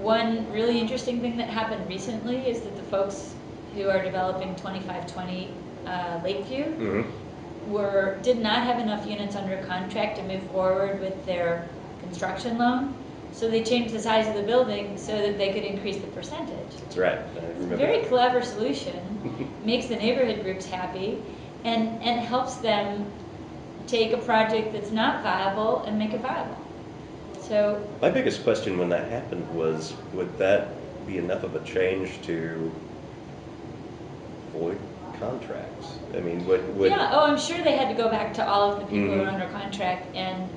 One really interesting thing that happened recently is that the folks who are developing 2520 Lakeview did not have enough units under contract to move forward with their construction loan. So they changed the size of the building so that they could increase the percentage. That's right. It's a very clever solution, makes the neighborhood groups happy, and helps them take a project that's not viable and make it viable. So my biggest question when that happened was, would that be enough of a change to void contracts? I mean, would yeah, oh, I'm sure they had to go back to all of the people who are under contract and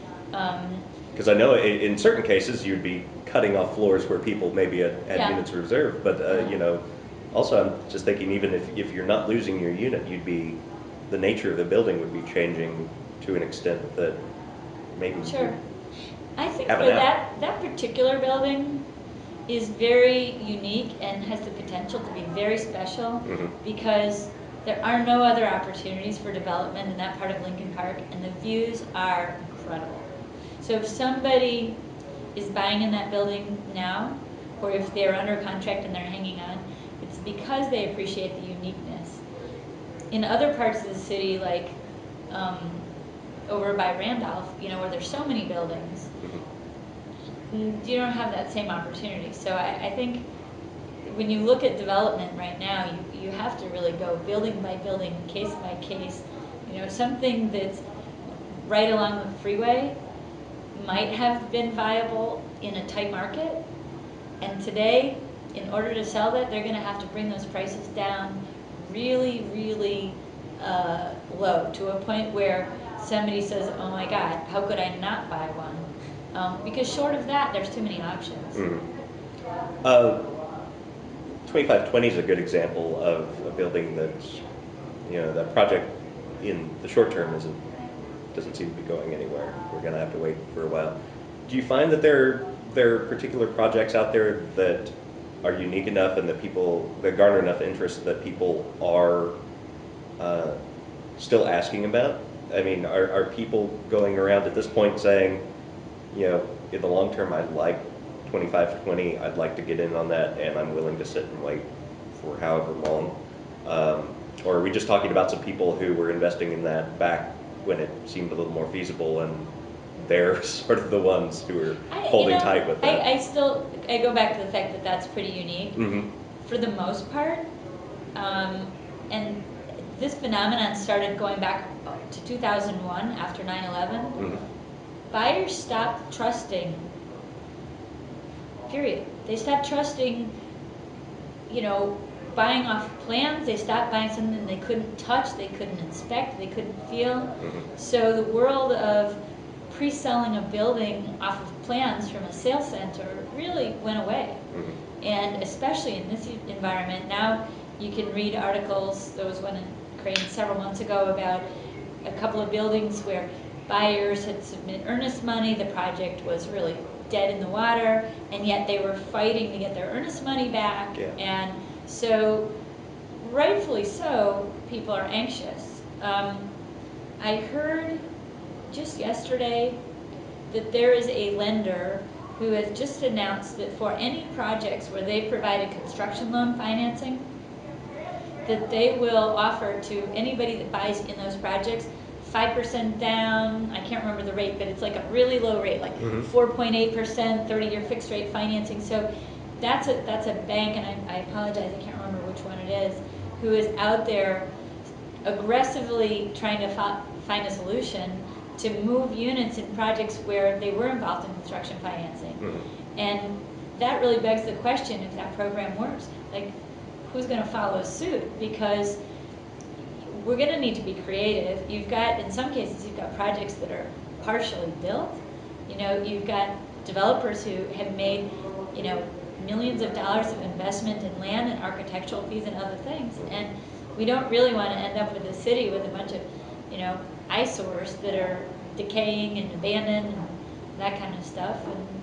because I know in certain cases you'd be cutting off floors where people maybe had units reserved, but you know, also I'm just thinking even if you're not losing your unit, the nature of the building would be changing to an extent that maybe sure. I think for that particular building is very unique and has the potential to be very special because there are no other opportunities for development in that part of Lincoln Park, and the views are incredible. So if somebody is buying in that building now, or if they're under contract and they're hanging on, it's because they appreciate the uniqueness. In other parts of the city, like over by Randolph, you know, where there's so many buildings, you don't have that same opportunity. So I think when you look at development right now, you have to really go building by building, case by case. You know, something that's right along the freeway might have been viable in a tight market, and today, in order to sell that, they're going to have to bring those prices down really, really low, to a point where somebody says, oh my God, how could I not buy one? Because short of that, there's too many options. 2520 is a good example of a building that's, you know, that project in the short term doesn't seem to be going anywhere. We're going to have to wait for a while. Do you find that there are particular projects out there that are unique enough and that garner enough interest that people are still asking about? I mean, are people going around at this point saying, you know, in the long term, I'd like 2520, I'd like to get in on that, and I'm willing to sit and wait for however long? Or are we just talking about some people who were investing in that back when it seemed a little more feasible, and they're sort of the ones who are holding tight with that? I go back to the fact that that's pretty unique for the most part. And this phenomenon started going back to 2001 after 9/11. Buyers stopped trusting, period. They stopped trusting, you know, buying off plans. They stopped buying something they couldn't touch, they couldn't inspect, they couldn't feel. So the world of pre-selling a building off of plans from a sales center really went away. And especially in this environment, now you can read articles. There was one in Crane several months ago about a couple of buildings where buyers had submitted earnest money, the project was really dead in the water, and yet they were fighting to get their earnest money back. And so, rightfully so, people are anxious. I heard just yesterday that there is a lender who has just announced that for any projects where they provided construction loan financing, that they will offer to anybody that buys in those projects 5% down. I can't remember the rate, but it's like a really low rate, like 4.8%, 30-year fixed rate financing. So that's a bank, and I apologize, I can't remember which one it is, who is out there aggressively trying to find a solution to move units in projects where they were involved in construction financing. And that really begs the question, if that program works, like, who's going to follow suit? Because we're going to need to be creative. You've got, in some cases, you've got projects that are partially built. You know, you've got developers who have made, you know, millions of dollars of investment in land and architectural fees and other things. And we don't really want to end up with a city with a bunch of, you know, eyesores that are decaying and abandoned and that kind of stuff. And